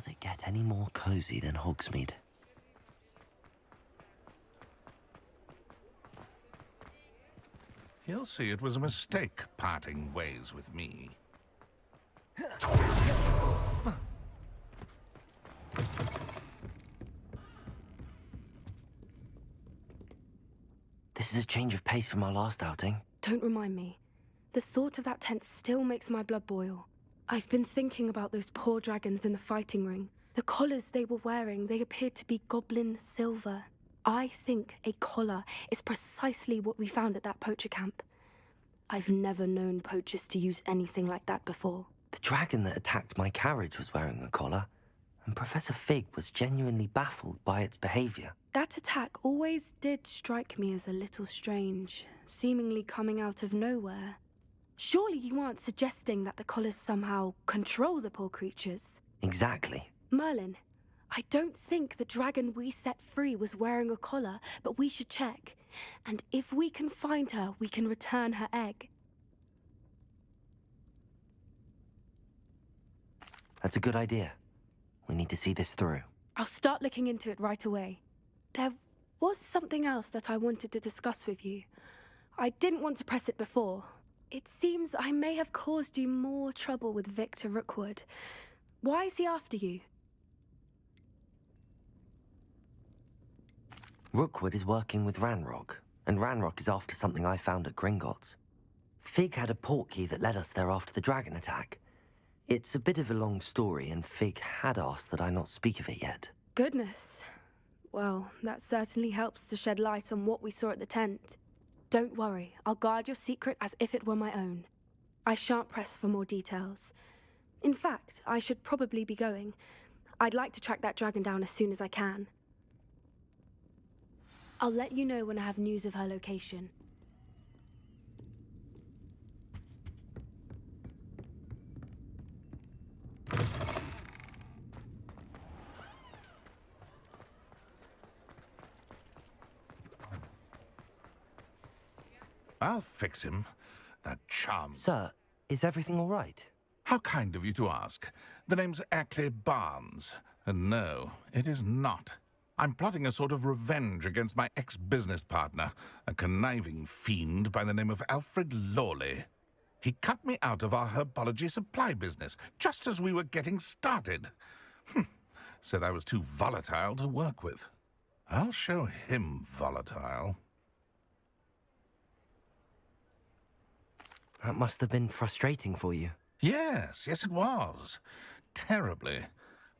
Does it get any more cozy than Hogsmeade? He'll see it was a mistake parting ways with me. This is a change of pace from our last outing. Don't remind me. The thought of that tent still makes my blood boil. I've been thinking about those poor dragons in the fighting ring. The collars they were wearing, they appeared to be goblin silver. I think a collar is precisely what we found at that poacher camp. I've never known poachers to use anything like that before. The dragon that attacked my carriage was wearing a collar, and Professor Fig was genuinely baffled by its behavior. That attack always did strike me as a little strange, seemingly coming out of nowhere. Surely you aren't suggesting that the collars somehow control the poor creatures? Exactly. Merlin, I don't think the dragon we set free was wearing a collar, but we should check. And if we can find her, we can return her egg. That's a good idea. We need to see this through. I'll start looking into it right away. There was something else that I wanted to discuss with you. I didn't want to press it before. It seems I may have caused you more trouble with Victor Rookwood. Why is he after you? Rookwood is working with Ranrock, and Ranrock is after something I found at Gringotts. Fig had a portkey that led us there after the dragon attack. It's a bit of a long story, and Fig had asked that I not speak of it yet. Goodness. Well, that certainly helps to shed light on what we saw at the tent. Don't worry, I'll guard your secret as if it were my own. I shan't press for more details. In fact, I should probably be going. I'd like to track that dragon down as soon as I can. I'll let you know when I have news of her location. I'll fix him. That charm. Sir, is everything all right? How kind of you to ask. The name's Ackley Barnes. And no, it is not. I'm plotting a sort of revenge against my ex-business partner, a conniving fiend by the name of Alfred Lawley. He cut me out of our herbology supply business, just as we were getting started. Said I was too volatile to work with. I'll show him volatile. That must have been frustrating for you. Yes, it was. Terribly.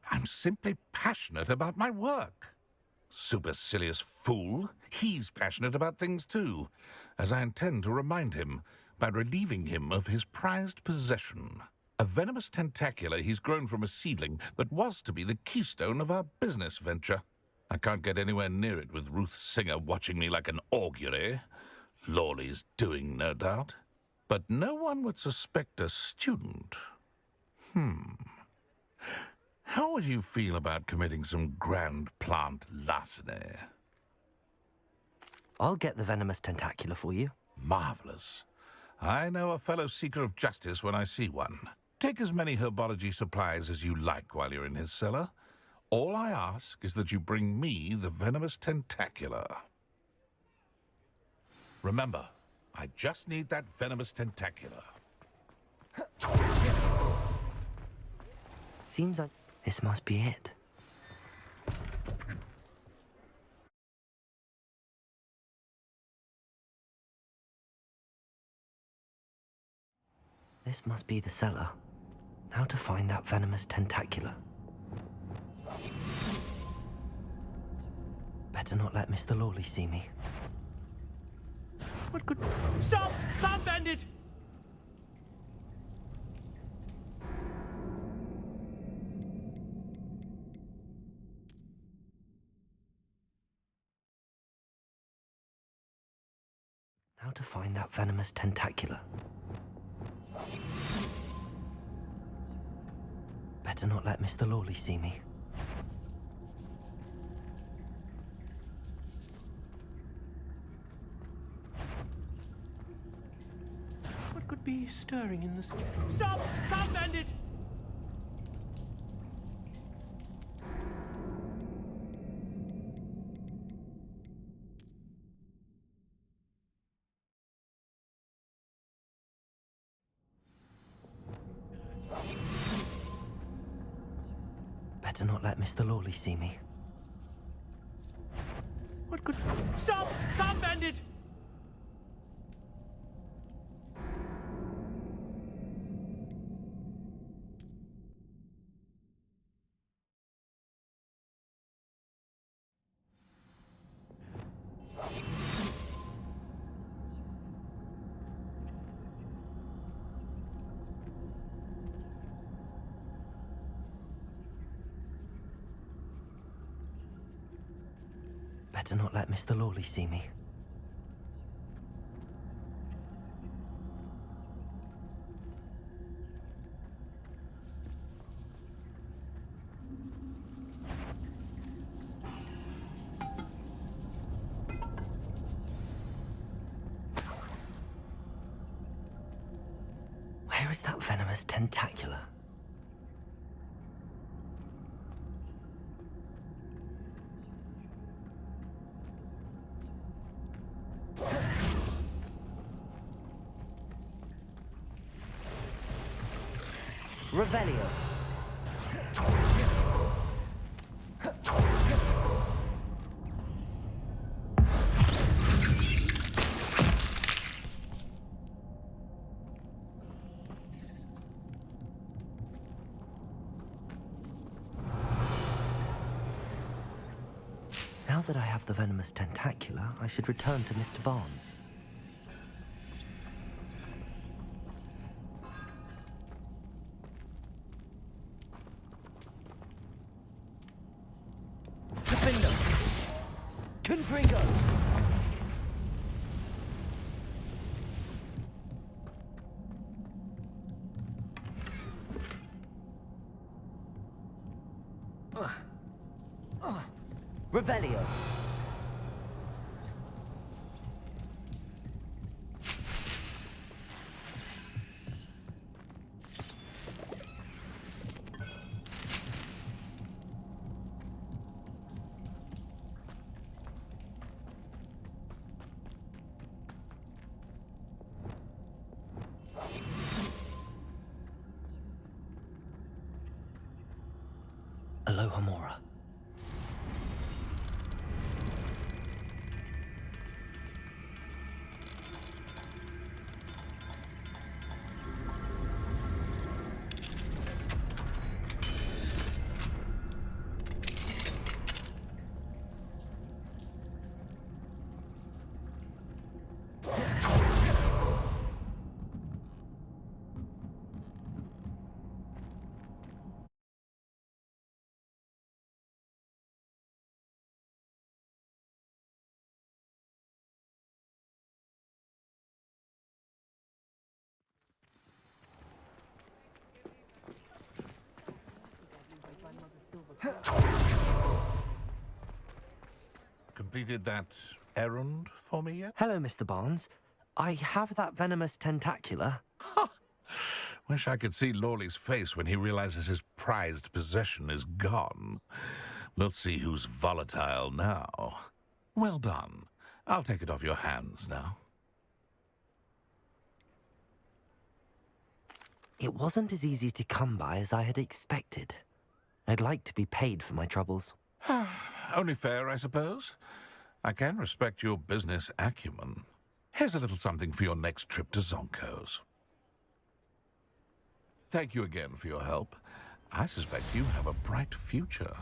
I'm simply passionate about my work. Supercilious fool. He's passionate about things too, as I intend to remind him by relieving him of his prized possession. A venomous tentacula he's grown from a seedling that was to be the keystone of our business venture. I can't get anywhere near it with Ruth Singer watching me like an augury. Lawley's doing, no doubt. But no one would suspect a student. How would you feel about committing some grand plant larceny? I'll get the venomous tentacula for you. Marvelous. I know a fellow seeker of justice when I see one. Take as many herbology supplies as you like while you're in his cellar. All I ask is that you bring me the venomous tentacula. Remember, I just need that venomous tentacula. Seems like this must be it. This must be the cellar. Now to find that venomous tentacula. Better not let Mr. Lawley see me. What could... Stop! Stop, bandit! Now to find that venomous tentacula. Better not let Mr. Lawley see me. What could be stirring in this... Stop! Stop, bandit! Better not let Mr. Lawley see me. What could... Stop! Stop, Bandit! Better not let Mr. Lawley see me. Where is that venomous tentacula? Revelio. Now that I have the venomous tentacula, I should return to Mr. Barnes. Confringo! Revelio! Aloha Mora. Completed that errand for me yet? Hello, Mr. Barnes. I have that venomous tentacula. Wish I could see Lawley's face when he realizes his prized possession is gone. We'll see who's volatile now. Well done. I'll take it off your hands now. It wasn't as easy to come by as I had expected. I'd like to be paid for my troubles. Only fair, I suppose. I can respect your business acumen. Here's a little something for your next trip to Zonko's. Thank you again for your help. I suspect you have a bright future.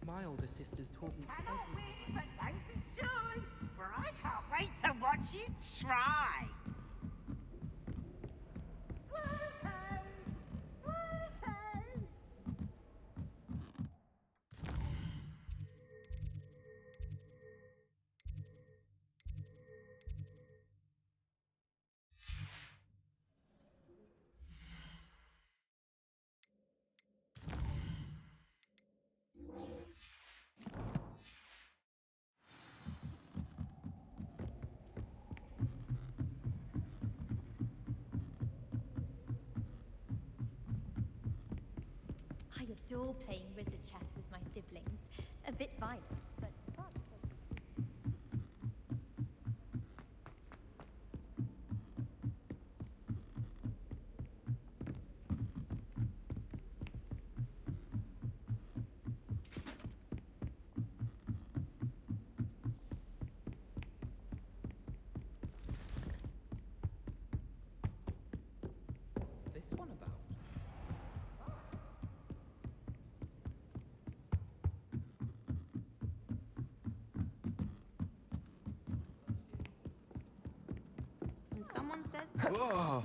My older sister's taught me. Hello, Wee, but don't be shy, for I can't wait wait to watch you try. I adore playing wizard chess with my siblings. A bit violent, but fun. What's this one about? And someone said... Whoa!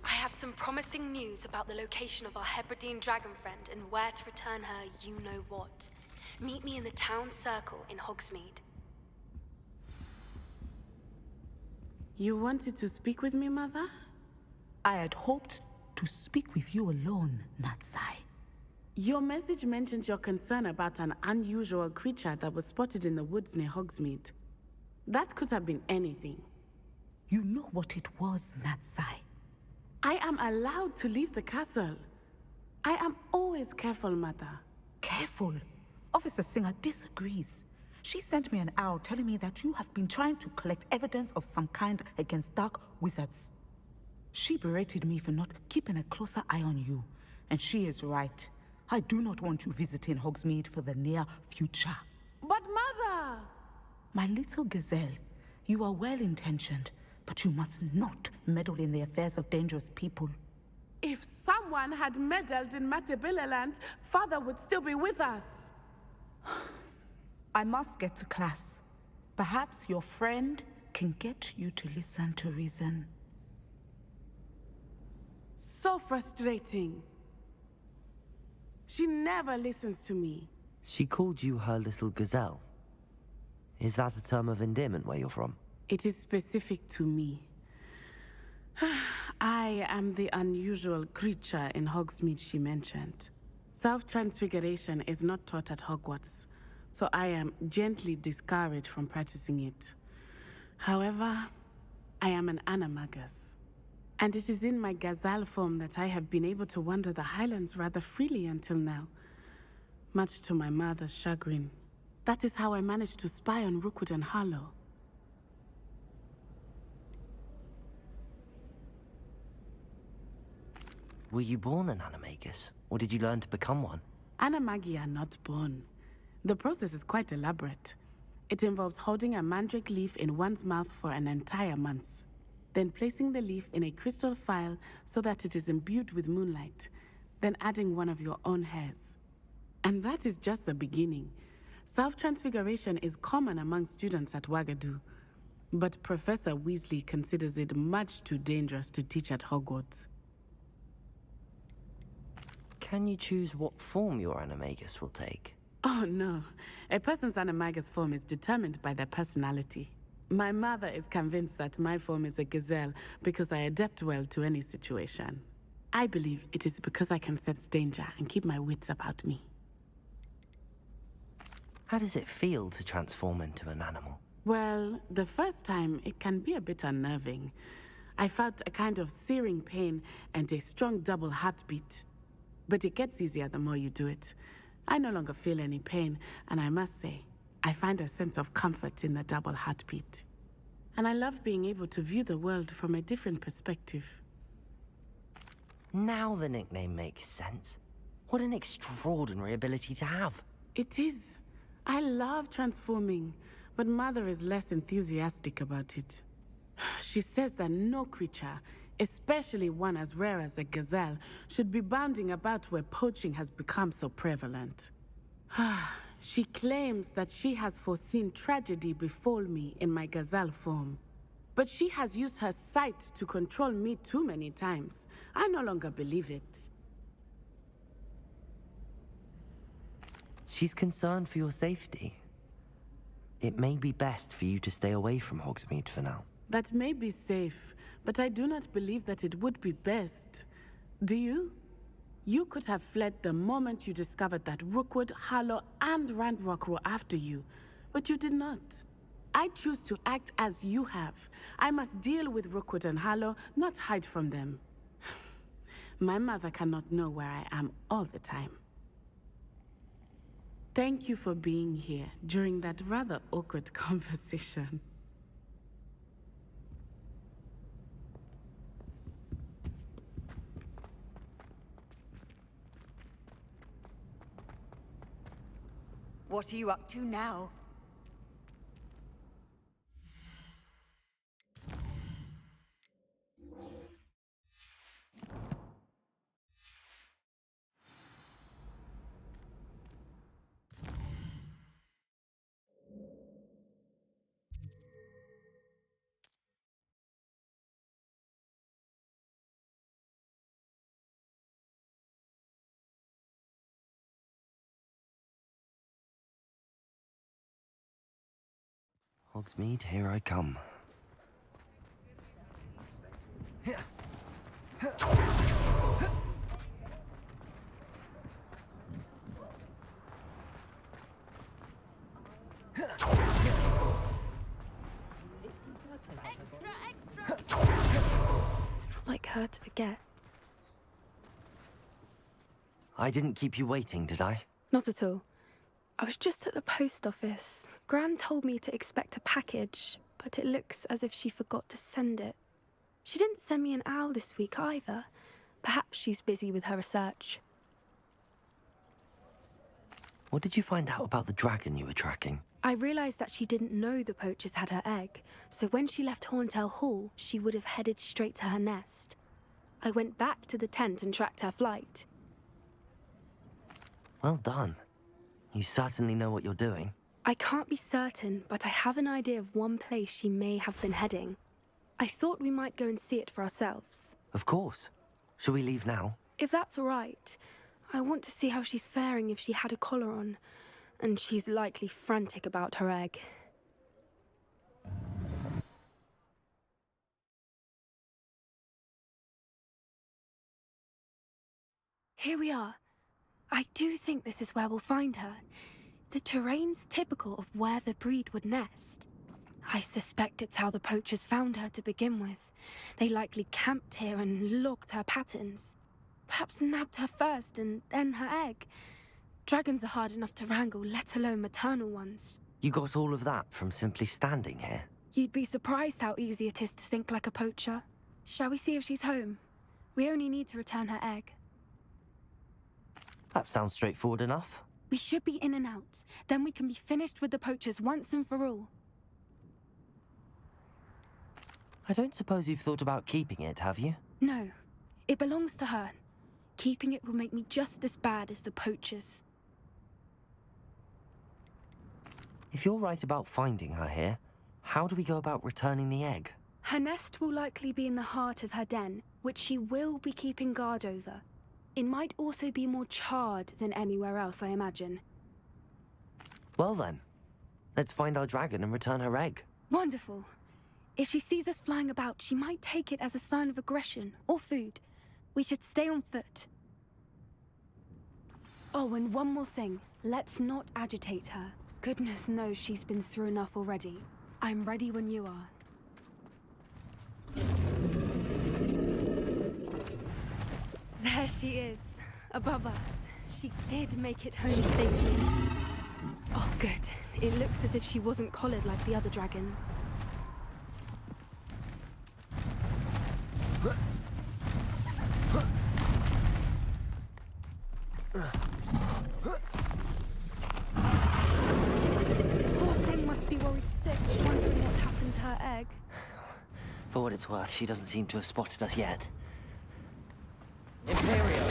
I have some promising news about the location of our Hebridean dragon friend and where to return her you-know-what. Meet me in the town circle in Hogsmeade. You wanted to speak with me, Mother? I had hoped to speak with you alone, Natsai. Your message mentioned your concern about an unusual creature that was spotted in the woods near Hogsmeade. That could have been anything. You know what it was, Natsai. I am allowed to leave the castle. I am always careful, Mother. Careful. Officer Singer disagrees. She sent me an owl telling me that you have been trying to collect evidence of some kind against dark wizards. She berated me for not keeping a closer eye on you, and she is right. I do not want you visiting Hogsmeade for the near future. But Mother! My little gazelle, you are well-intentioned, but you must not meddle in the affairs of dangerous people. If someone had meddled in Matabeleland, Father would still be with us. I must get to class. Perhaps your friend can get you to listen to reason. So frustrating. She never listens to me. She called you her little gazelle. Is that a term of endearment where you're from? It is specific to me. I am the unusual creature in Hogsmeade she mentioned. Self-transfiguration is not taught at Hogwarts, so I am gently discouraged from practicing it. However, I am an animagus, and it is in my gazelle form that I have been able to wander the Highlands rather freely until now, much to my mother's chagrin. That is how I managed to spy on Rookwood and Harlow. Were you born an animagus, or did you learn to become one? Animagi are not born. The process is quite elaborate. It involves holding a mandrake leaf in one's mouth for an entire month, then placing the leaf in a crystal phial so that it is imbued with moonlight, then adding one of your own hairs. And that is just the beginning. Self-transfiguration is common among students at Wagadu, but Professor Weasley considers it much too dangerous to teach at Hogwarts. Can you choose what form your animagus will take? Oh no, a person's animagus form is determined by their personality. My mother is convinced that my form is a gazelle because I adapt well to any situation. I believe it is because I can sense danger and keep my wits about me. How does it feel to transform into an animal? Well, the first time it can be a bit unnerving. I felt a kind of searing pain and a strong double heartbeat. But it gets easier the more you do it. I no longer feel any pain, and I must say, I find a sense of comfort in the double heartbeat. And I love being able to view the world from a different perspective. Now the nickname makes sense. What an extraordinary ability to have. It is. I love transforming, but Mother is less enthusiastic about it. She says that no creature, especially one as rare as a gazelle, should be bounding about where poaching has become so prevalent. She claims that she has foreseen tragedy befall me in my gazelle form. But she has used her sight to control me too many times. I no longer believe it. She's concerned for your safety. It may be best for you to stay away from Hogsmeade for now. That may be safe, but I do not believe that it would be best. Do you? You could have fled the moment you discovered that Rookwood, Harlow, and Ranrock were after you, but you did not. I choose to act as you have. I must deal with Rookwood and Harlow, not hide from them. My mother cannot know where I am all the time. Thank you for being here during that rather awkward conversation. What are you up to now? Hogsmeade, here I come. It's not like her to forget. I didn't keep you waiting, did I? Not at all. I was just at the post office. Gran told me to expect a package, but it looks as if she forgot to send it. She didn't send me an owl this week either. Perhaps she's busy with her research. What did you find out about the dragon you were tracking? I realised that she didn't know the poachers had her egg, so when she left Horntail Hall, she would have headed straight to her nest. I went back to the tent and tracked her flight. Well done. You certainly know what you're doing. I can't be certain, but I have an idea of one place she may have been heading. I thought we might go and see it for ourselves. Of course. Shall we leave now? If that's all right. I want to see how she's faring if she had a collar on. And she's likely frantic about her egg. Here we are. I do think this is where we'll find her. The terrain's typical of where the breed would nest. I suspect it's how the poachers found her to begin with. They likely camped here and logged her patterns. Perhaps nabbed her first and then her egg. Dragons are hard enough to wrangle, let alone maternal ones. You got all of that from simply standing here? You'd be surprised how easy it is to think like a poacher. Shall we see if she's home? We only need to return her egg. That sounds straightforward enough. We should be in and out. Then we can be finished with the poachers once and for all. I don't suppose you've thought about keeping it, have you? No. It belongs to her. Keeping it will make me just as bad as the poachers. If you're right about finding her here, how do we go about returning the egg? Her nest will likely be in the heart of her den, which she will be keeping guard over. It might also be more charred than anywhere else, I imagine. Well then, let's find our dragon and return her egg. Wonderful. If she sees us flying about, she might take it as a sign of aggression or food. We should stay on foot. Oh, and one more thing. Let's not agitate her. Goodness knows she's been through enough already. I'm ready when you are. There she is. Above us. She did make it home safely. Oh, good. It looks as if she wasn't collared like the other dragons. Poor thing must be worried sick, wondering what happened to her egg. For what it's worth, she doesn't seem to have spotted us yet. Imperial.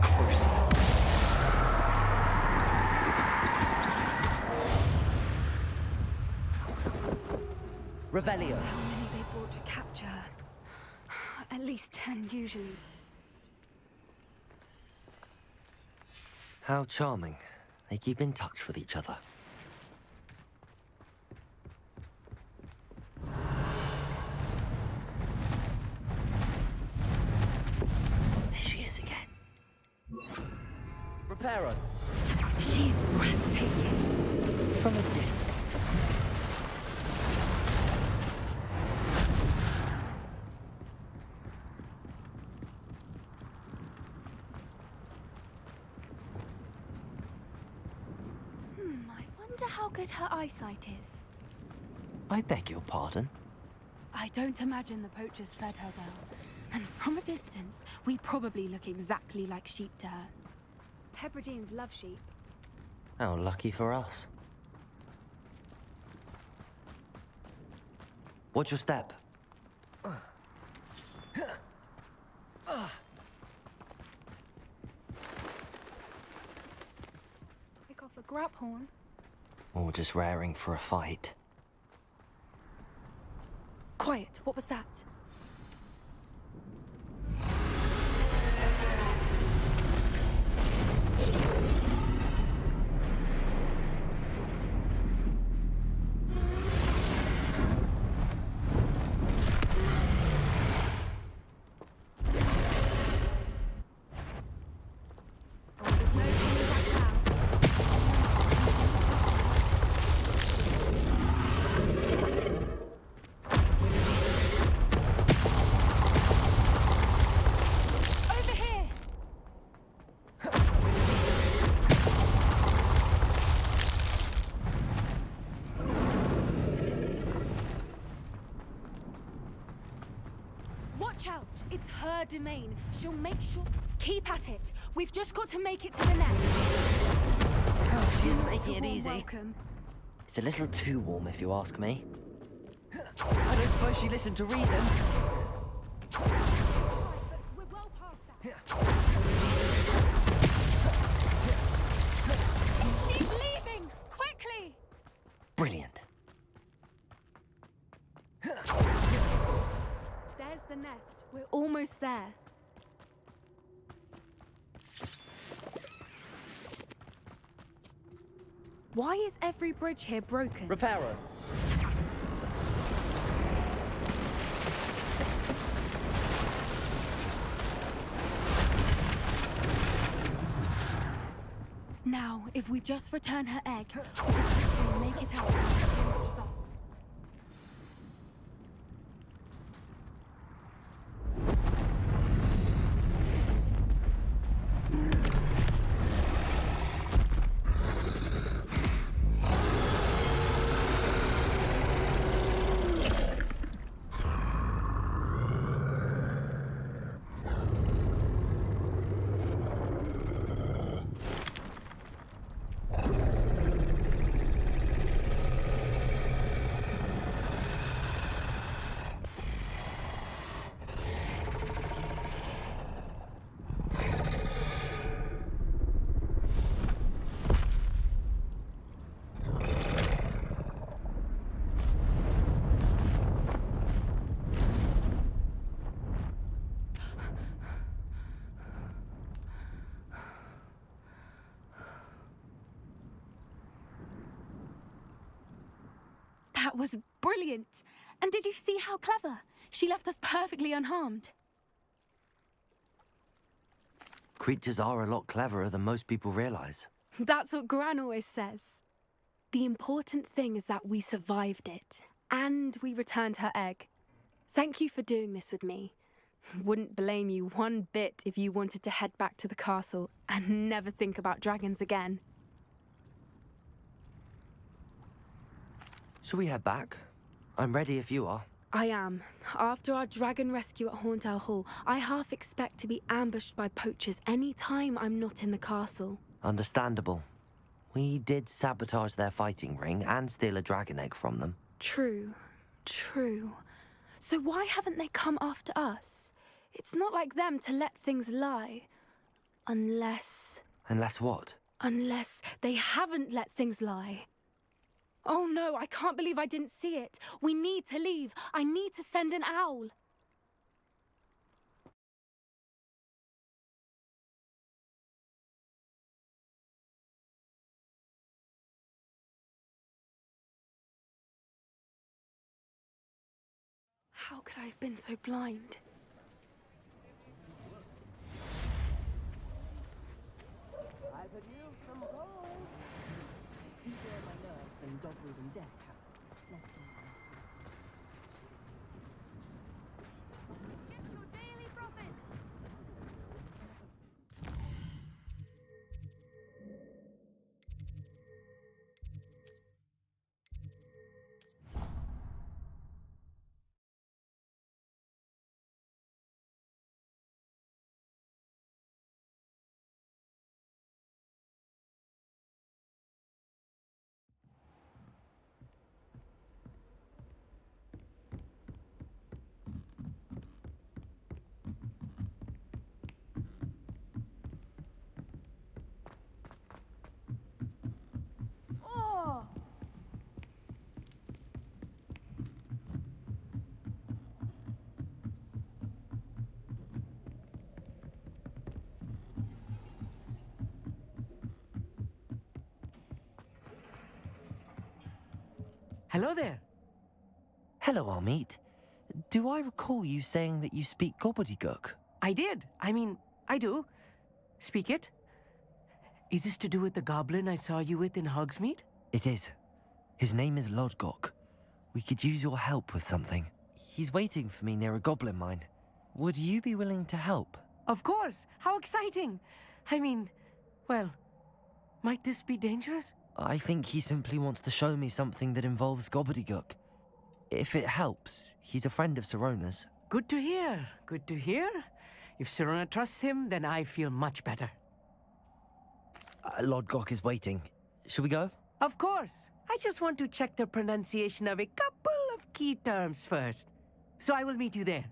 Crucial. Revelio. How many they brought to capture her? At least 10 usually. How charming. They keep in touch with each other. There she is again. Reparo. She's breathtaking. From a distance. I wonder how good her eyesight is. I beg your pardon? I don't imagine the poachers fed her well. And from a distance, we probably look exactly like sheep to her. Hebrideans love sheep. How lucky for us. Watch your step. Pick off a grab horn. Or just raring for a fight. Quiet, what was that? Oh, there's no coming back now. Over here! Watch out! It's her domain. She'll make sure... Keep at it. We've just got to make it to the nest. She isn't Not making a it warm easy. Welcome. It's a little too warm, if you ask me. I don't suppose she listened to reason. But we're well past that. She's leaving! Quickly! Brilliant. There's the nest. We're almost there. Why is every bridge here broken? Reparo. Now, if we just return her egg, we can hopefully make it out without too much fuss. That was brilliant. And did you see how clever? She left us perfectly unharmed. Creatures are a lot cleverer than most people realize. That's what Gran always says. The important thing is that we survived it, and we returned her egg. Thank you for doing this with me. Wouldn't blame you one bit if you wanted to head back to the castle and never think about dragons again. Shall we head back? I'm ready if you are. I am. After our dragon rescue at Hauntow Hall, I half expect to be ambushed by poachers any time I'm not in the castle. Understandable. We did sabotage their fighting ring and steal a dragon egg from them. True. So why haven't they come after us? It's not like them to let things lie. Unless what? Unless they haven't let things lie. Oh no, I can't believe I didn't see it. We need to leave. I need to send an owl. How could I have been so blind? I've had you from gold. You share my nerves and dog-breathing death trap. Let's see. Get your daily profit. Oh! Hello there. Hello, Amit. Do I recall you saying that you speak gobbledygook? I did. I do. Speak it. Is this to do with the goblin I saw you with in Hogsmeade? It is. His name is Lodgok. We could use your help with something. He's waiting for me near a goblin mine. Would you be willing to help? Of course. How exciting. Well, might this be dangerous? I think he simply wants to show me something that involves gobbledygook. If it helps, he's a friend of Sirona's. Good to hear. Good to hear. If Sirona trusts him, then I feel much better. Lodgok is waiting. Shall we go? Of course. I just want to check the pronunciation of a couple of key terms first. So I will meet you there.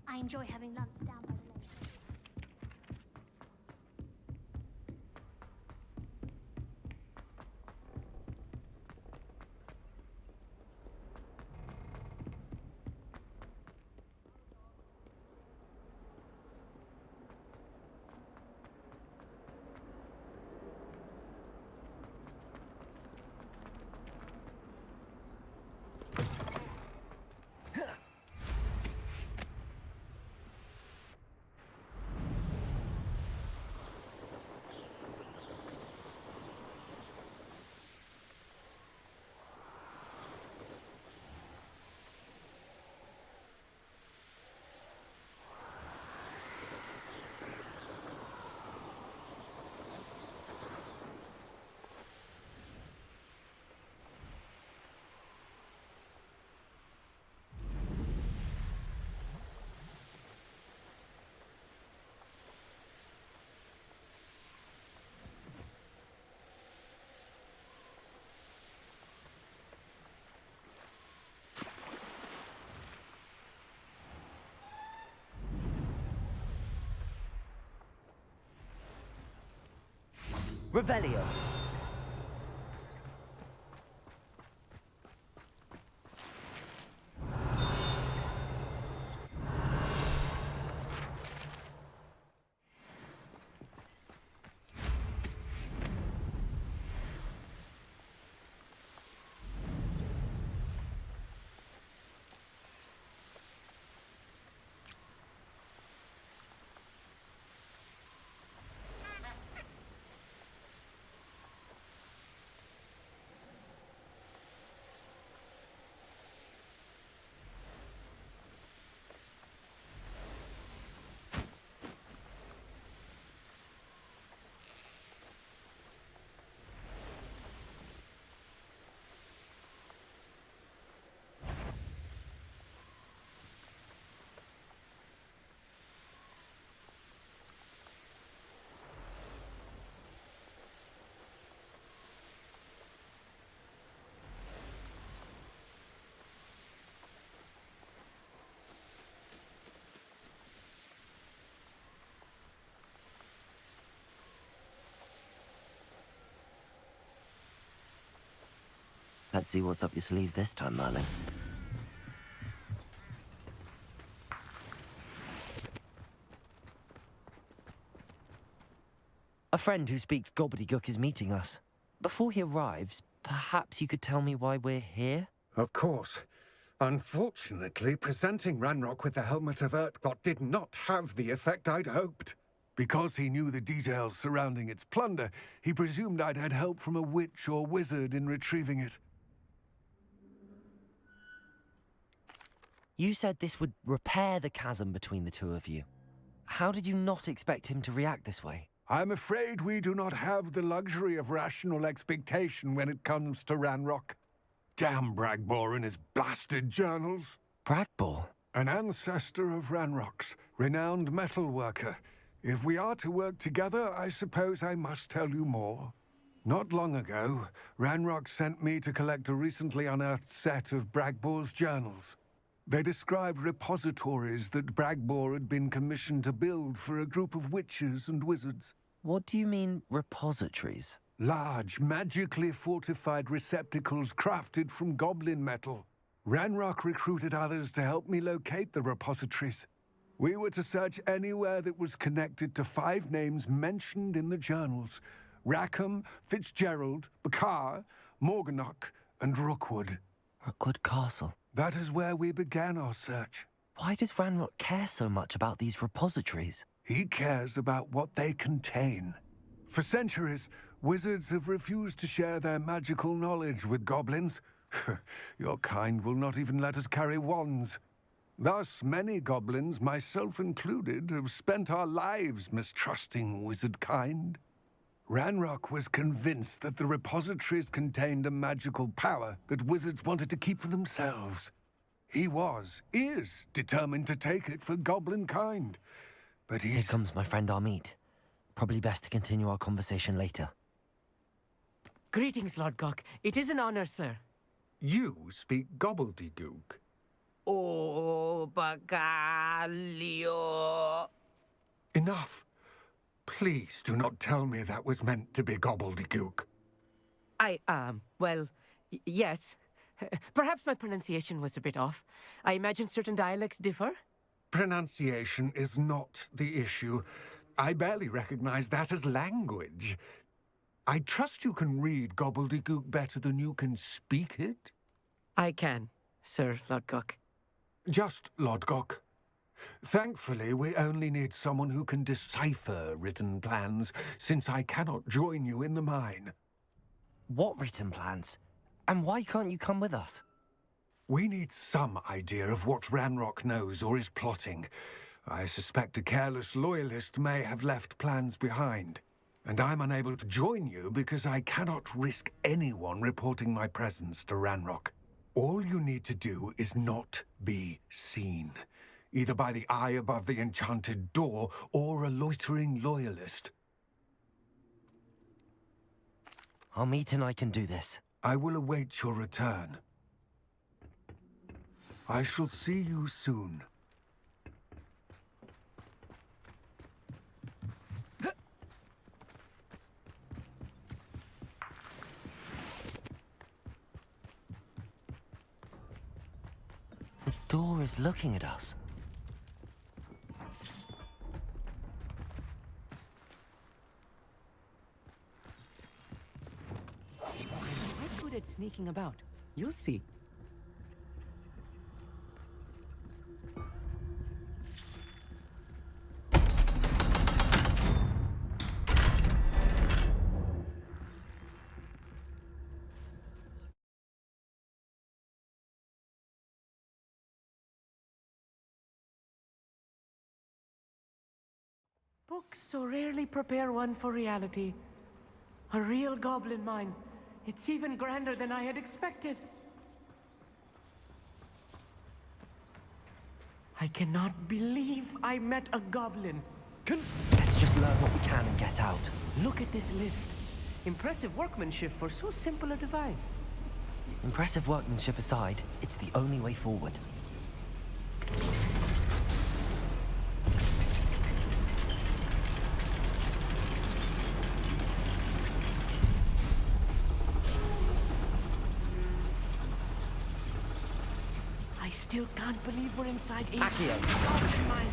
I enjoy having lunch down by the lake. Revelio. Let's see what's up your sleeve this time, Merlin. A friend who speaks gobbledygook is meeting us. Before he arrives, perhaps you could tell me why we're here? Of course. Unfortunately, presenting Ranrock with the Helmet of Urtkot did not have the effect I'd hoped. Because he knew the details surrounding its plunder, he presumed I'd had help from a witch or wizard in retrieving it. You said this would repair the chasm between the two of you. How did you not expect him to react this way? I'm afraid we do not have the luxury of rational expectation when it comes to Ranrock. Damn Bragbor and his blasted journals. Bragbor? An ancestor of Ranrock's, renowned metal worker. If we are to work together, I suppose I must tell you more. Not long ago, Ranrock sent me to collect a recently unearthed set of Bragbor's journals. They described repositories that Bragbor had been commissioned to build for a group of witches and wizards. What do you mean, repositories? Large, magically fortified receptacles crafted from goblin metal. Ranrock recruited others to help me locate the repositories. We were to search anywhere that was connected to 5 names mentioned in the journals: Rackham, Fitzgerald, Bakar, Morganach, and Rookwood. Rookwood Castle. That is where we began our search. Why does Ranrock care so much about these repositories? He cares about what they contain. For centuries, wizards have refused to share their magical knowledge with goblins. Your kind will not even let us carry wands. Thus, many goblins, myself included, have spent our lives mistrusting wizard kind. Ranrock was convinced that the repositories contained a magical power that wizards wanted to keep for themselves. He is determined to take it for goblin kind. But Here comes my friend Amit. Probably best to continue our conversation later. Greetings, Lord Gok. It is an honor, sir. You speak gobbledygook. Oh, Bagalio. Enough. Please do not tell me that was meant to be gobbledygook. Yes. Perhaps my pronunciation was a bit off. I imagine certain dialects differ. Pronunciation is not the issue. I barely recognize that as language. I trust you can read gobbledygook better than you can speak it? I can, Sir Lodgok. Just Lodgok. Thankfully, we only need someone who can decipher written plans, since I cannot join you in the mine. What written plans? And why can't you come with us? We need some idea of what Ranrock knows or is plotting. I suspect a careless loyalist may have left plans behind. And I'm unable to join you because I cannot risk anyone reporting my presence to Ranrock. All you need to do is not be seen, either by the eye above the enchanted door or a loitering loyalist. Amit and I can do this. I will await your return. I shall see you soon. is looking at us. I'm good at sneaking about. You'll see. Books so rarely prepare one for reality. A real goblin mine. It's even grander than I had expected. I cannot believe I met a goblin. Let's just learn what we can and get out. Look at this lift. Impressive workmanship for so simple a device. Impressive workmanship aside, it's the only way forward. I still can't believe we're inside a Accio. goblin mine.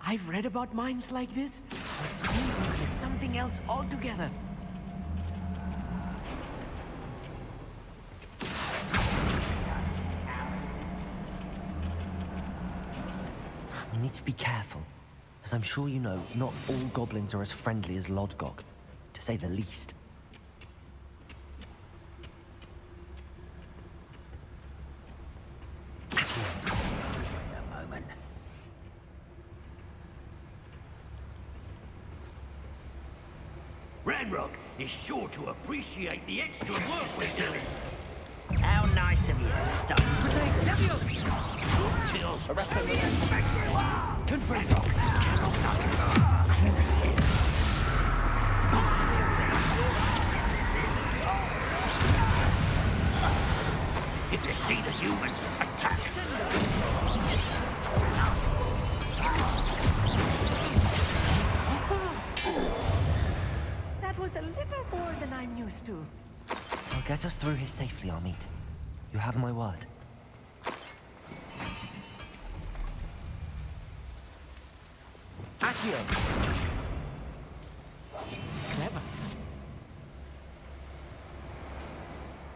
I've read about mines like this, but seeing one is something else altogether. We need to be careful. As I'm sure you know, not all goblins are as friendly as Lodgok, to say the least. Ranrock is sure to appreciate the extra work we're doing. How nice of you to stop. Kills. Arrest them. Confront Rock. Cruise here. If you see the human, attack. That was a little more than I'm used to. I'll get us through here safely, Amit. You have my word. Accio! Clever.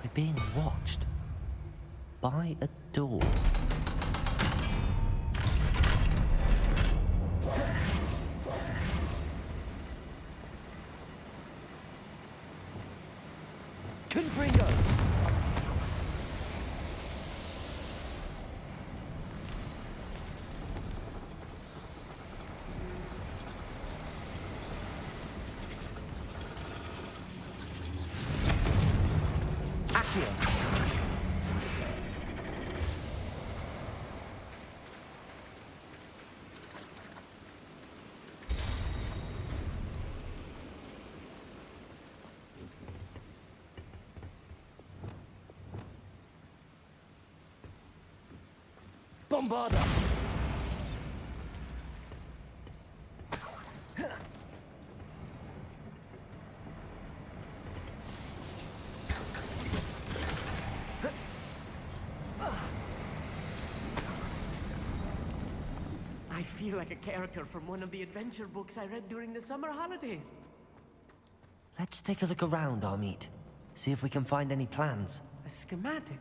We're being watched. By a door. Confringo! Accio! Bombarda! I feel like a character from one of the adventure books I read during the summer holidays. Let's take a look around, Amit. See if we can find any plans. A schematic.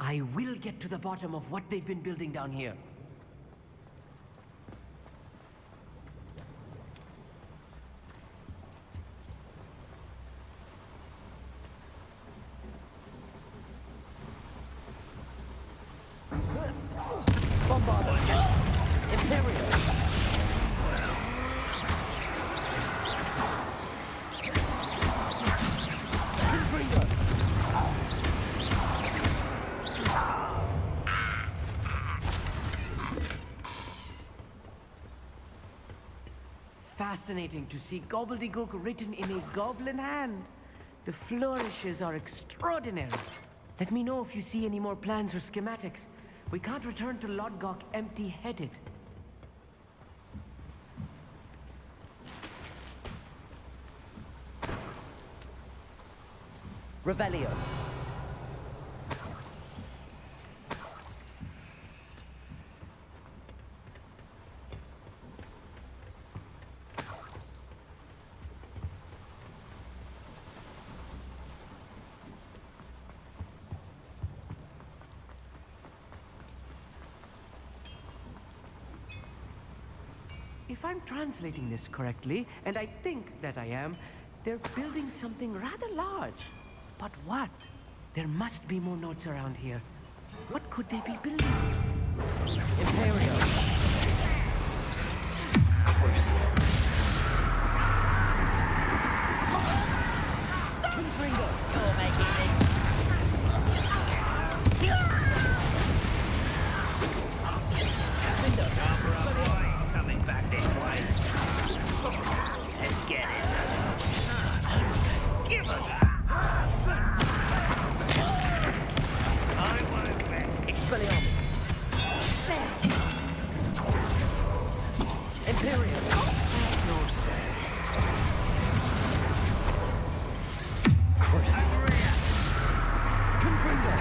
I will get to the bottom of what they've been building down here. Bombarda! Imperial! Confringo! Fascinating to see gobbledygook written in a goblin hand. The flourishes are extraordinary. Let me know if you see any more plans or schematics. We can't return to Lodgok empty-headed. Revelio. If I'm translating this correctly, and I think that I am, they're building something rather large. But what? There must be more notes around here. What could they be building? Imperial. Crucial. Confringo. You're making this. Coming back this way. Let's get this. Give her that. I won't bet. Expelliarmus. Imperial. No sense. Crucial. Confringo.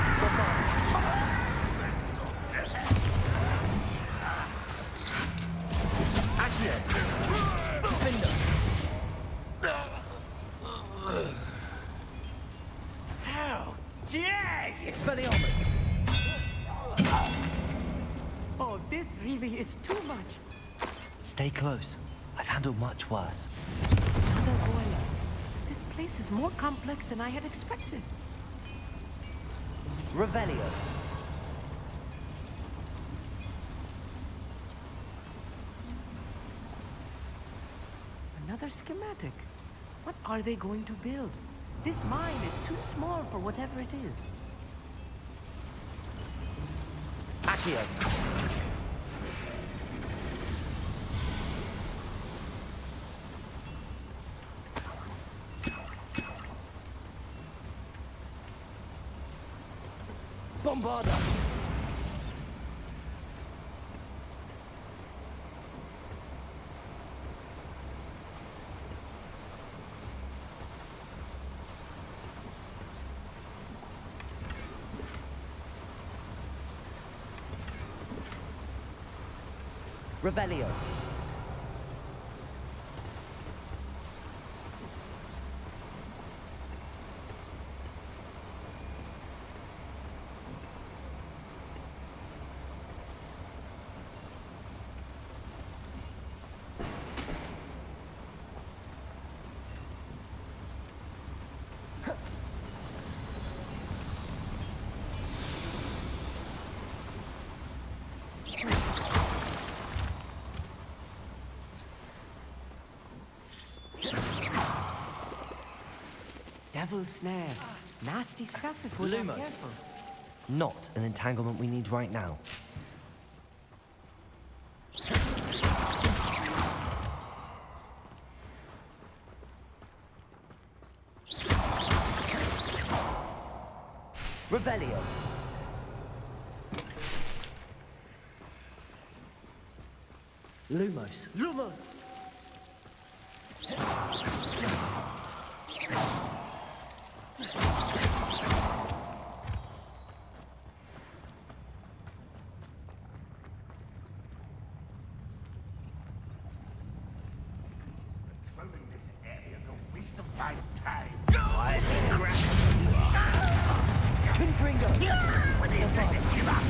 How dare you? Expelliarmus. Oh, this really is too much. Stay close. I've handled much worse. Another boiler. This place is more complex than I had expected. Revelio. Another schematic. What are they going to build? This mine is too small for whatever it is. Accio. Bombarda. Revelio. Devil's snare. Nasty stuff if we're not Lumos. careful. Not an entanglement we need right now. Revelio. Lumos. Lumos! Patrolling this area is a waste of my time. Why is he grabbing? Confringo. What do you think? Give up.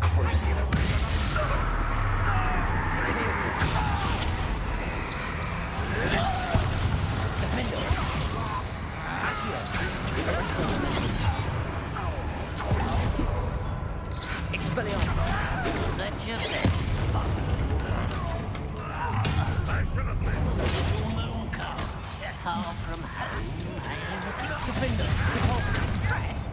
Crucial. Defendo. Accio. Expelliarmus. Let you say. Moon come. Far from home. I have a Defender. Repulsive. crest.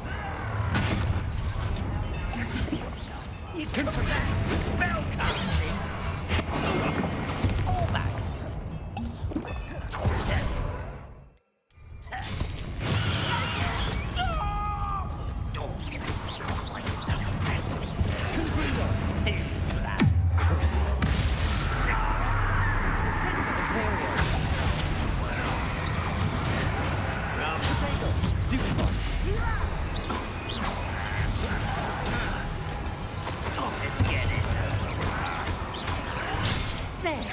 You can forget. Spell casting. Almost. Too slow. Crucible. Let's get this over. There.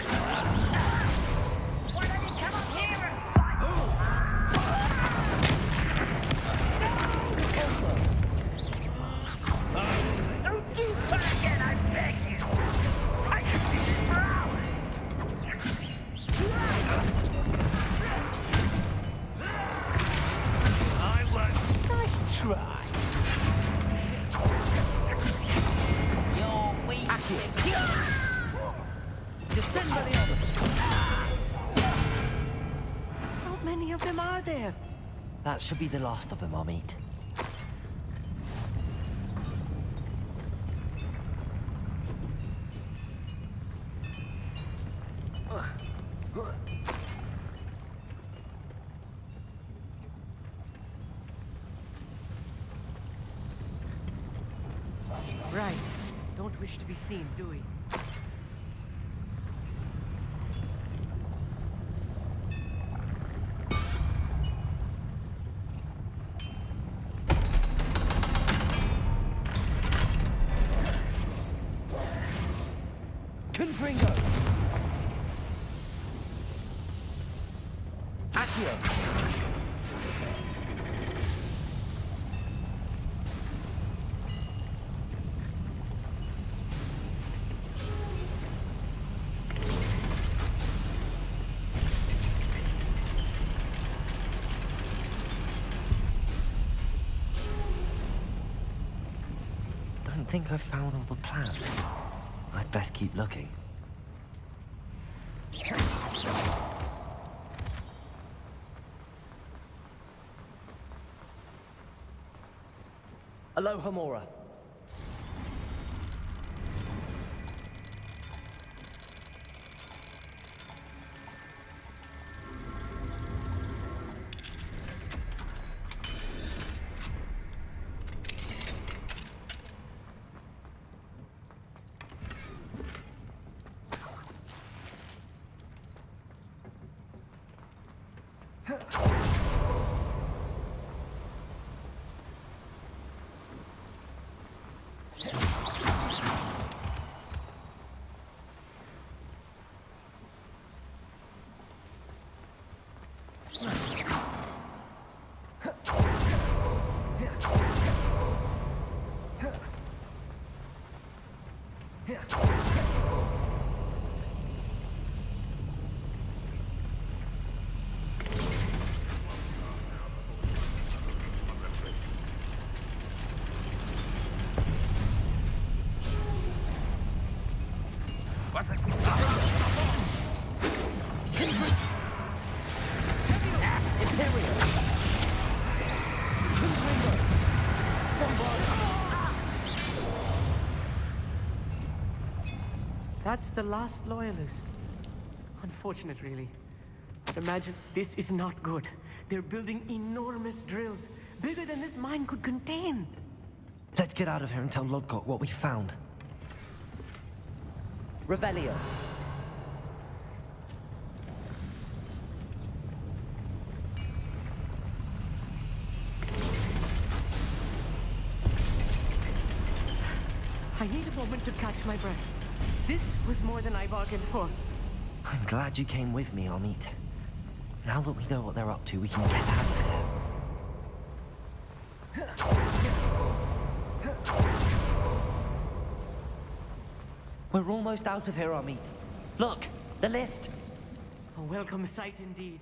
Why don't you come up here and fight? Don't do that again, I beg you. I can do this for hours. I won't. Nice try. You're weak. How many of them are there? That should be the last of them, I'll meet. Right. Don't wish to be seen, do we? Confringo! Accio! Don't think I've found all the plans. I'd best keep looking. Aloha Mora. What's it? That's the last loyalist. Unfortunate, really. But imagine, this is not good. They're building enormous drills, bigger than this mine could contain. Let's get out of here and tell Lodgok what we found. Revelio. I need a moment to catch my breath. This was more than I bargained for. I'm glad you came with me, Amit. Now that we know what they're up to, we can get out of here. We're almost out of here, Amit. Look, the lift. A welcome sight indeed.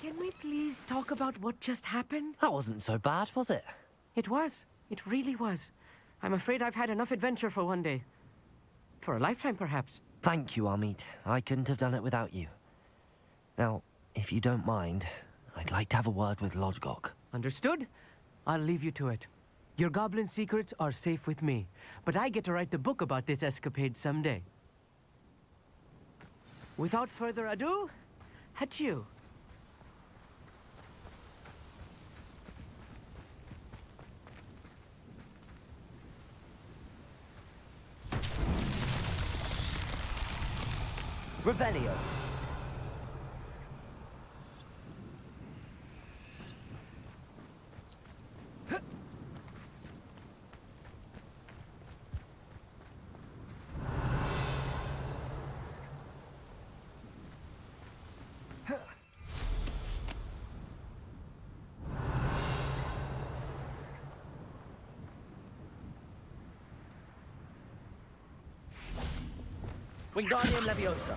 Can we please talk about what just happened? That wasn't so bad, was it? It was. It really was. I'm afraid I've had enough adventure for one day. For a lifetime, perhaps. Thank you, Amit. I couldn't have done it without you. Now, If you don't mind, I'd like to have a word with Lodgok. Understood? I'll leave you to it. Your goblin secrets are safe with me, but I get to write the book about this escapade someday. Without further ado, adieu. Revelio. Wingardium Leviosa.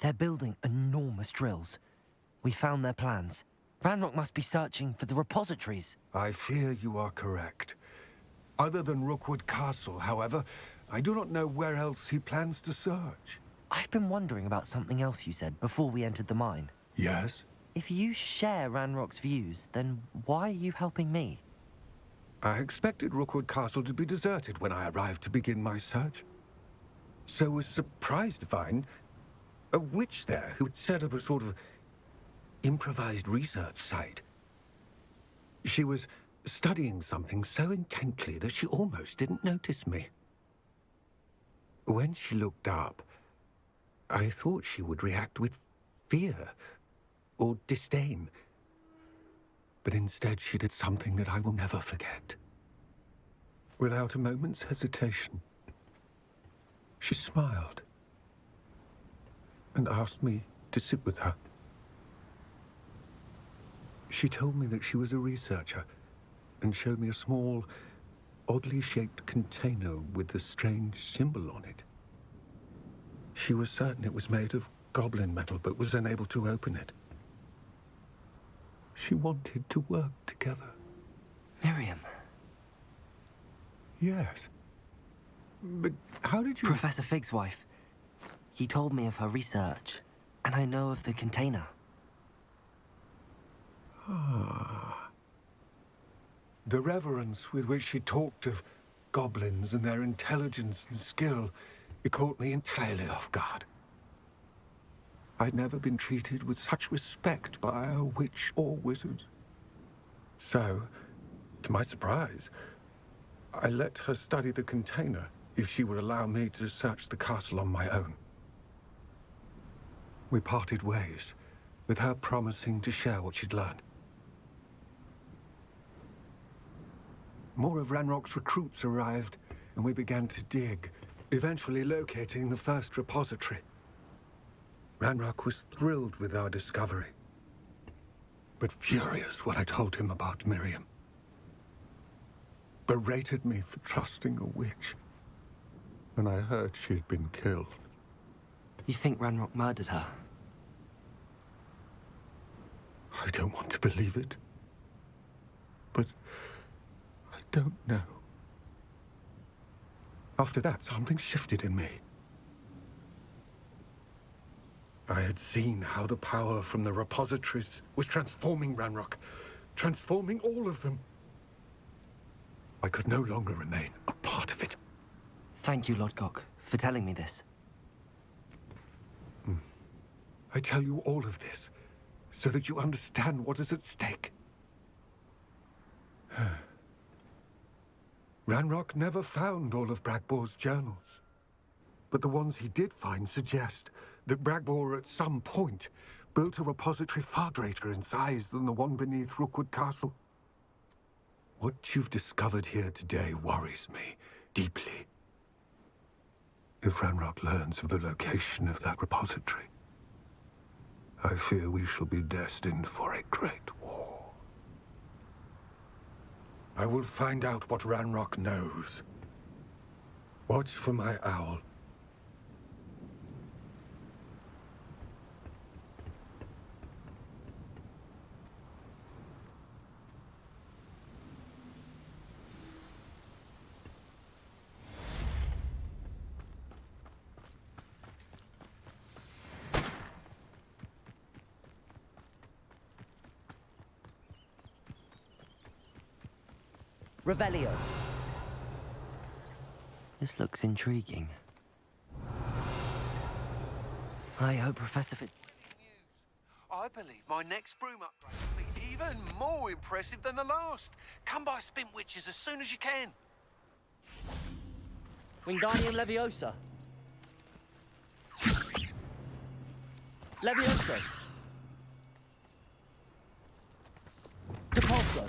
They're building enormous drills. We found their plans. Ranrock must be searching for the repositories. I fear you are correct. Other than Rookwood Castle, however, I do not know where else he plans to search. I've been wondering about something else you said before we entered the mine. Yes? If you share Ranrock's views, then why are you helping me? I expected Rookwood Castle to be deserted when I arrived to begin my search. So was surprised to find a witch there who had set up a sort of improvised research site. She was studying something so intently that she almost didn't notice me. When she looked up, I thought she would react with fear or disdain. But instead she did something that I will never forget. Without a moment's hesitation, she smiled and asked me to sit with her. She told me that she was a researcher and showed me a small, oddly shaped container with a strange symbol on it. She was certain it was made of goblin metal, but was unable to open it. She wanted to work together. Miriam. Yes. But how did you... Professor Fig's wife. He told me of her research, and I know of the container. Ah. The reverence with which she talked of goblins and their intelligence and skill, it caught me entirely off guard. I'd never been treated with such respect by a witch or wizard. So, to my surprise, I let her study the container if she would allow me to search the castle on my own. We parted ways, with her promising to share what she'd learned. More of Ranrock's recruits arrived, and we began to dig, eventually locating the first repository. Ranrock was thrilled with our discovery, but furious when I told him about Miriam. Berated me for trusting a witch, and I heard she'd been killed. You think Ranrock murdered her? I don't want to believe it, but I don't know. After that, something shifted in me. I had seen how the power from the repositories was transforming Ranrock, transforming all of them. I could no longer remain a part of it. Thank you, Lodgok, for telling me this. I tell you all of this so that you understand what is at stake. Ranrock never found all of Bragbor's journals, but the ones he did find suggest that Bragbor at some point built a repository far greater in size than the one beneath Rookwood Castle. What you've discovered here today worries me deeply. If Ranrock learns of the location of that repository, I fear we shall be destined for a great war. I will find out what Ranrock knows. Watch for my owl. Revelio. This looks intriguing. I hope Professor Fit... I believe my next broom upgrade will be even more impressive than the last. Come by Spintwitches as soon as you can. Wingardium Leviosa. Leviosa. Depulso.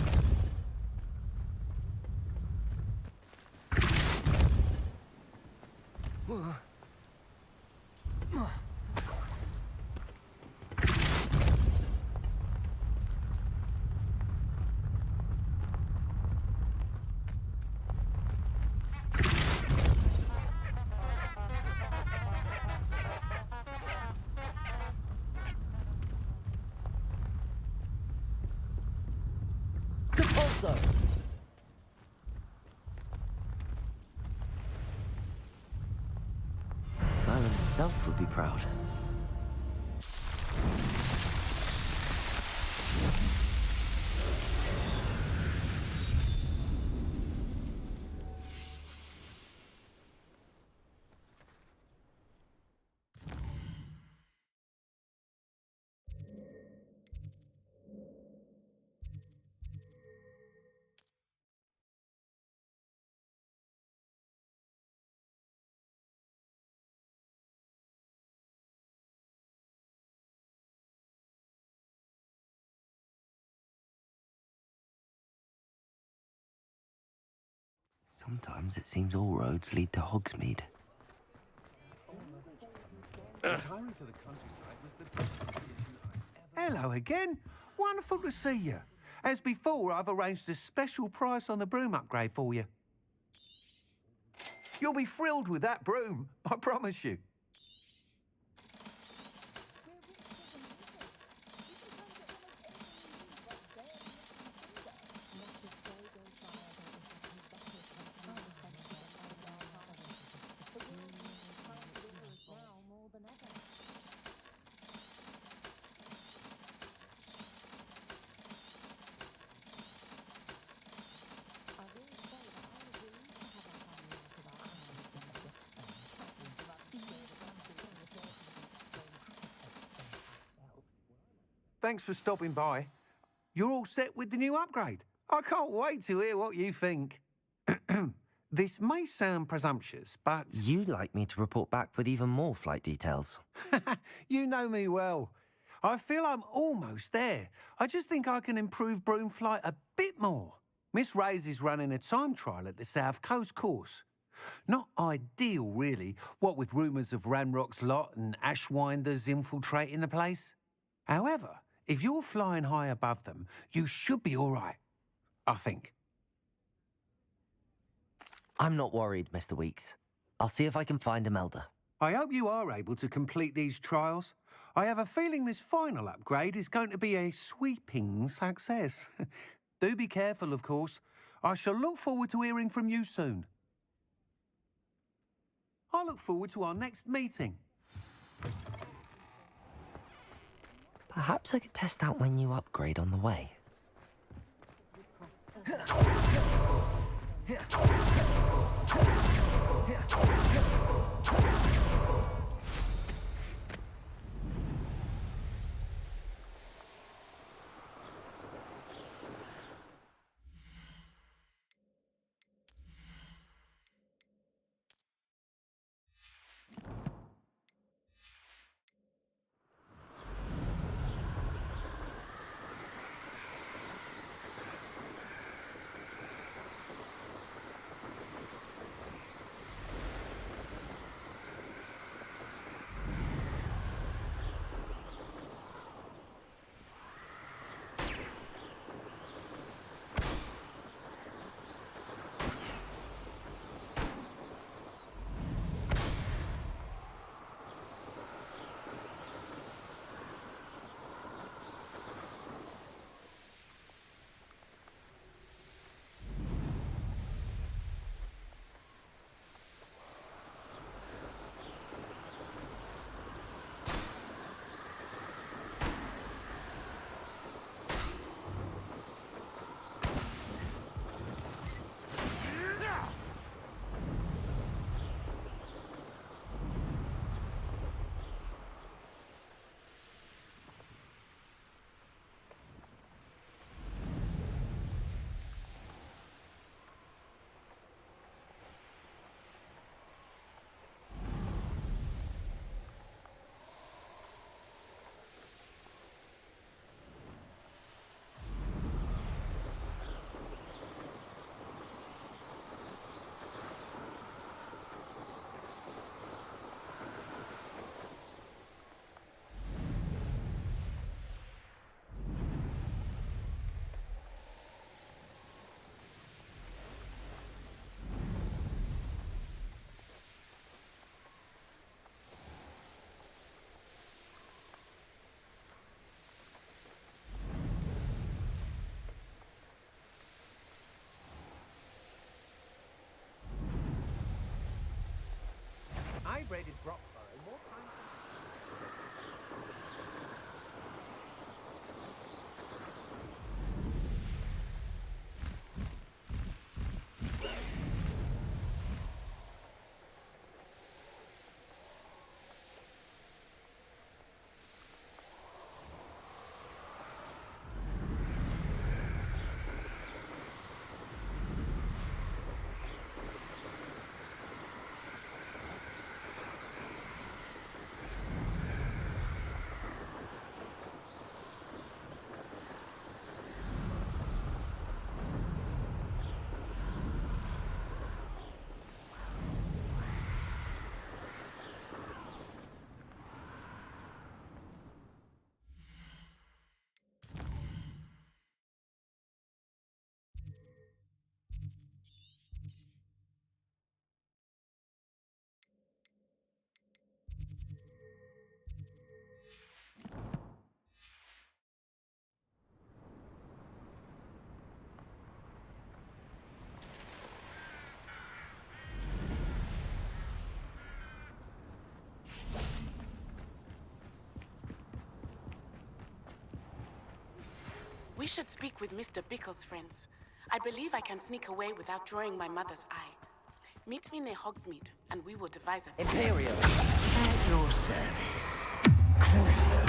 Depulso. Merlin himself would be proud. Sometimes it seems all roads lead to Hogsmeade. Hello again. Wonderful to see you. As before, I've arranged a special price on the broom upgrade for you. You'll be thrilled with that broom, I promise you. Thanks for stopping by. You're all set with the new upgrade. I can't wait to hear what you think. This may sound presumptuous, but... You'd like me to report back with even more flight details. You know me well. I feel I'm almost there. I just think I can improve broom flight a bit more. Miss Ray's is running a time trial at the South Coast course. Not ideal, really, what with rumours of Ranrock's lot and Ashwinders infiltrating the place. However, if you're flying high above them, you should be all right, I think. I'm not worried, Mr. Weeks. I'll see if I can find Imelda. I hope you are able to complete these trials. I have a feeling this final upgrade is going to be a sweeping success. Do be careful, of course. I shall look forward to hearing from you soon. I look forward to our next meeting. Perhaps I could test out my new upgrade on the way. celebrated Brockborough more times. We should speak with Mr. Bickle's friends. I believe I can sneak away without drawing my mother's eye. Meet me near Hogsmeade, and we will devise a... Imperial, at your service. Cruiser.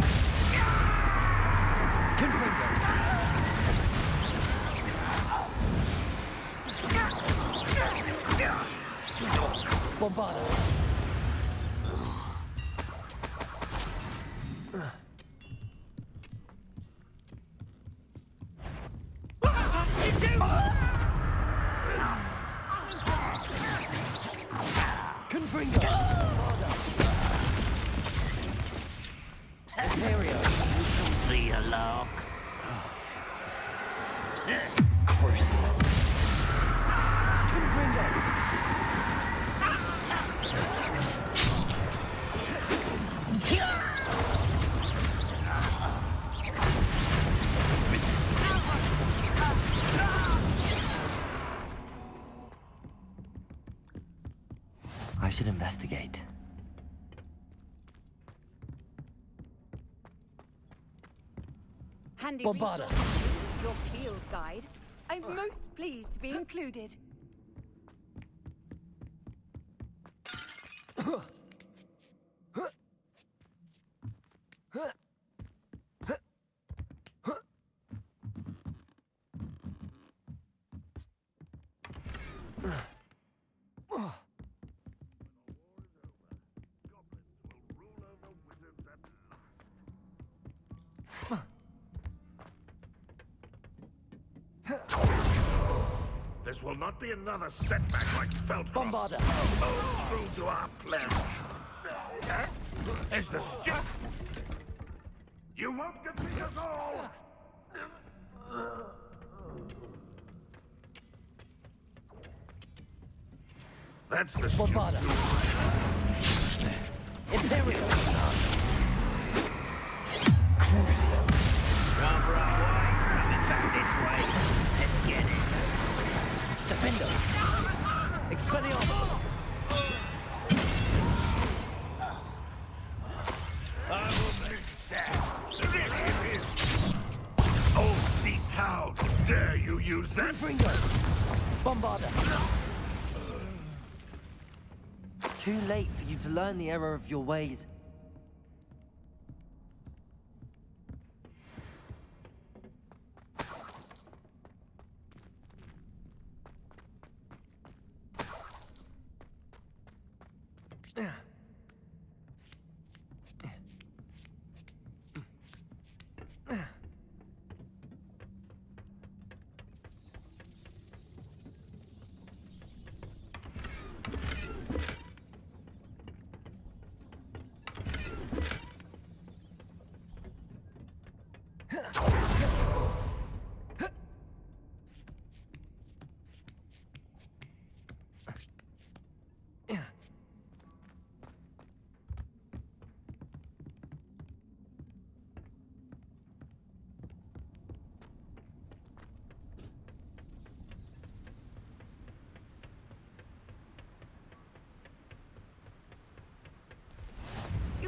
Confringo. Bombardo. I should investigate. Handy Bombarda. resource, your field guide. I'm most pleased to be included. This will not be another setback like Felt. Bombarda. Oh, through to our pleasure. Is the stick? You won't defeat us all! That's the Bombarda. Imperial. Cruiser. Rather up wise coming back this way. Let's get it. Defender. Expelliarmus. I will make sad. Really it is. Oh, deep how dare you use that? Ringo. Bombarda. Too late for you to learn the error of your ways.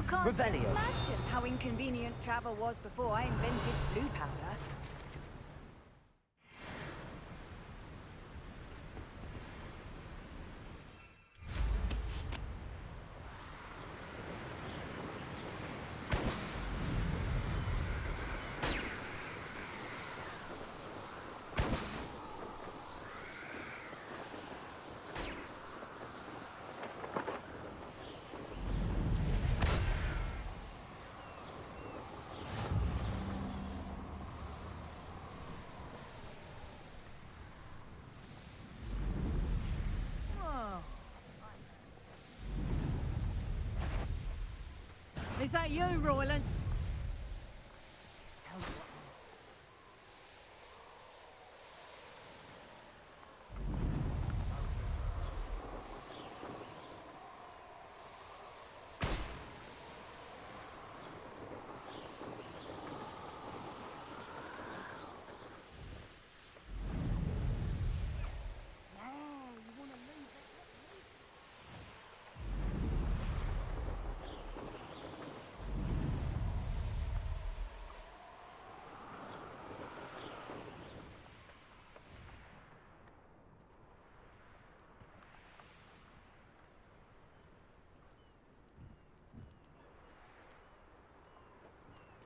Can't Revelio. imagine how inconvenient travel was before I invented blue powder. Is that you, Roylance?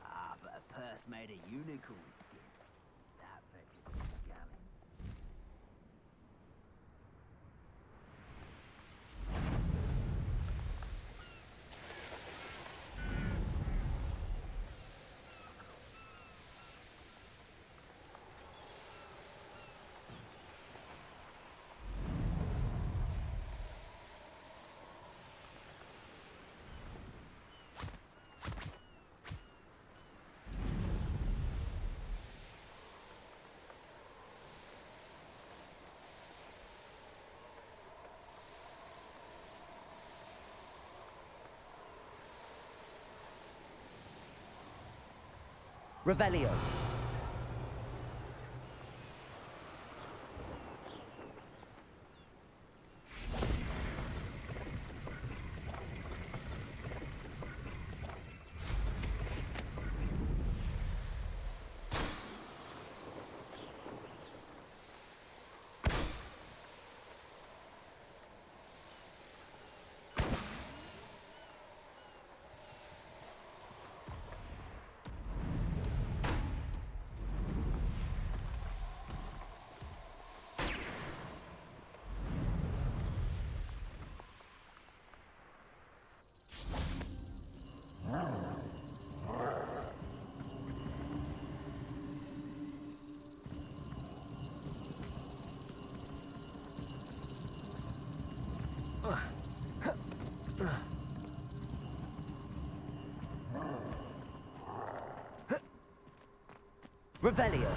Ah, but a purse made of unicorn skin. That fetches some gallons. Revelio. Revelio.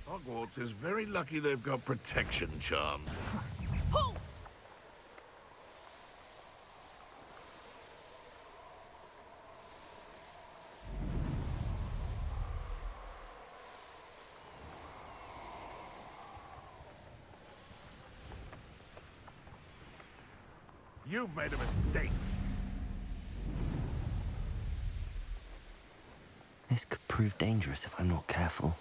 Hogwarts is very lucky they've got protection charms. You've made a mistake. This could prove dangerous if I'm not careful.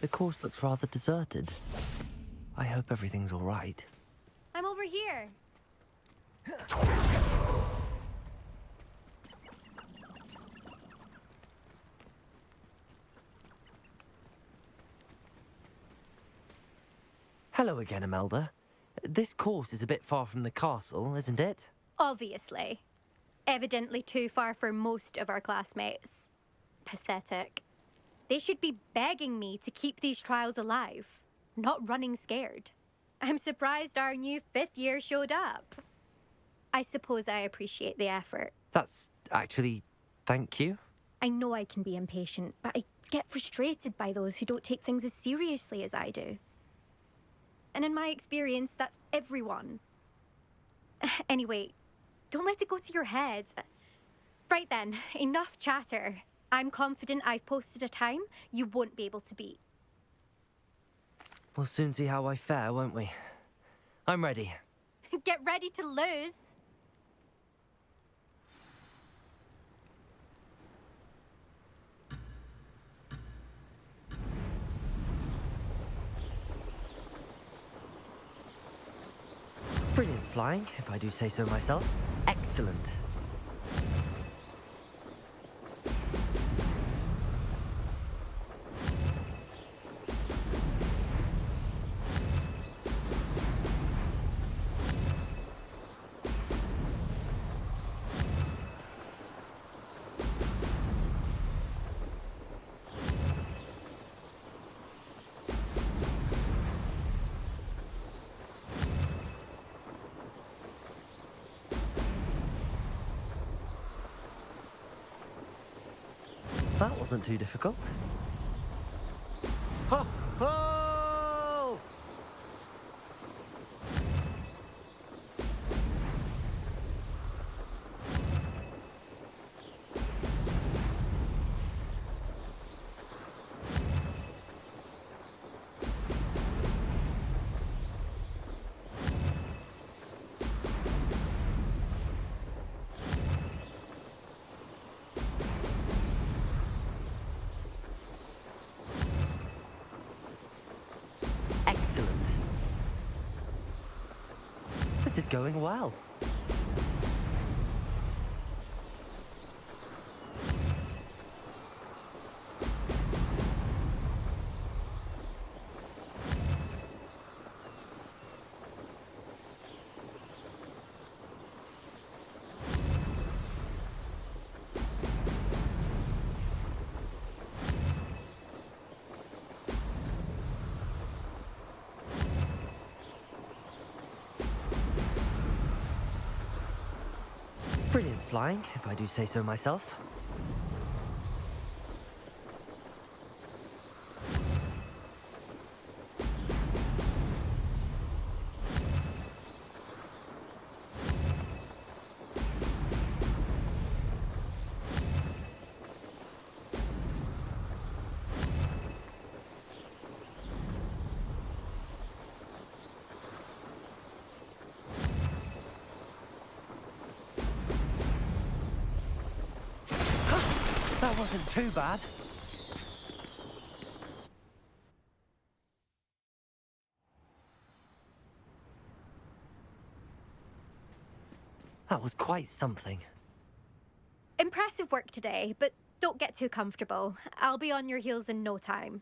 The course looks rather deserted. I hope everything's all right. I'm over here. Hello again, Imelda. This course is a bit far from the castle, isn't it? Obviously. Evidently too far for most of our classmates. Pathetic. They should be begging me to keep these trials alive, not running scared. I'm surprised our new 5th year showed up. I suppose I appreciate the effort. That's actually... thank you. I know I can be impatient, but I get frustrated by those who don't take things as seriously as I do. And in my experience, that's everyone. Anyway, don't let it go to your head. Right then, enough chatter. I'm confident I've posted a time you won't be able to beat. We'll soon see how I fare, won't we? I'm ready. Get ready to lose. Brilliant flying, if I do say so myself. Excellent. That wasn't too difficult. Ho! Ho! Excellent. This is going well. Brilliant flying, if I do say so myself. That wasn't too bad. That was quite something. Impressive work today, but don't get too comfortable. I'll be on your heels in no time.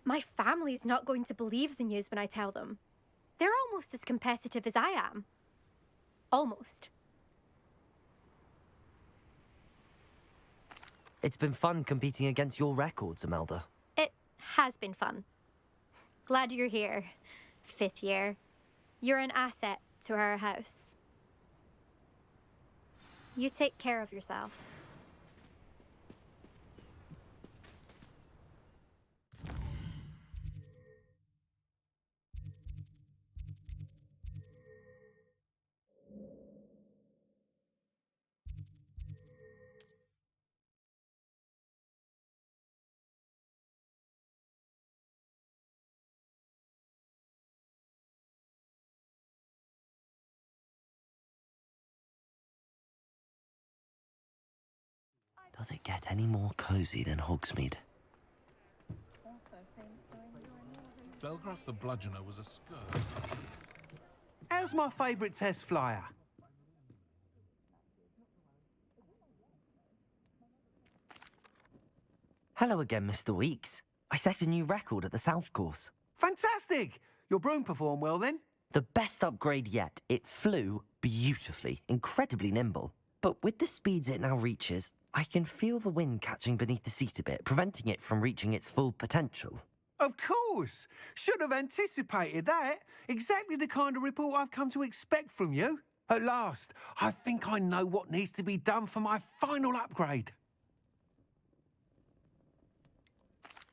My family's not going to believe the news when I tell them. They're almost as competitive as I am. Almost. It's been fun competing against your records, Imelda. It has been fun. Glad you're here. 5th year. You're an asset to our house. You take care of yourself. Does it get any more cozy than Hogsmeade? Also, same story. Belgraph the Bludgeoner was a scourge. How's my favourite test flyer? Hello again, Mr. Weeks. I set a new record at the South Course. Fantastic! Your broom performed well then? The best upgrade yet. It flew beautifully, incredibly nimble. But with the speeds it now reaches, I can feel the wind catching beneath the seat a bit, preventing it from reaching its full potential. Of course! Should have anticipated that. Exactly the kind of report I've come to expect from you. At last, I think I know what needs to be done for my final upgrade.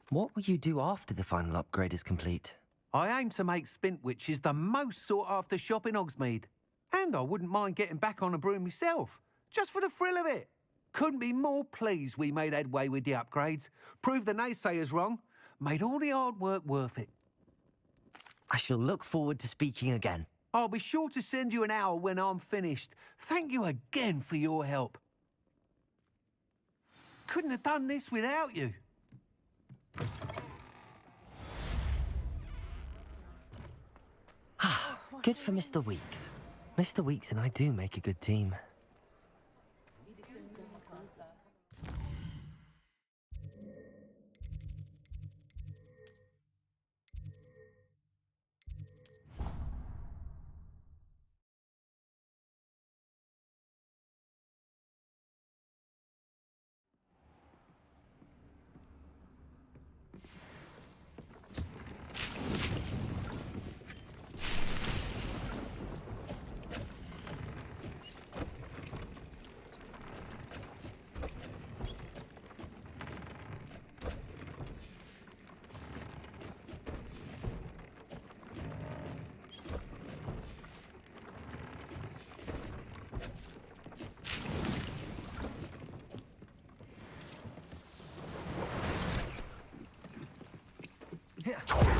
What will you do after the final upgrade is complete? I aim to make Spintwitches the most sought-after shop in Hogsmeade. And I wouldn't mind getting back on a broom myself, just for the thrill of it. Couldn't be more pleased we made headway with the upgrades, proved the naysayers wrong, made all the hard work worth it. I shall look forward to speaking again. I'll be sure to send you an owl when I'm finished. Thank you again for your help. Couldn't have done this without you. Good for Mr. Weeks. Mr. Weeks and I do make a good team. Yeah.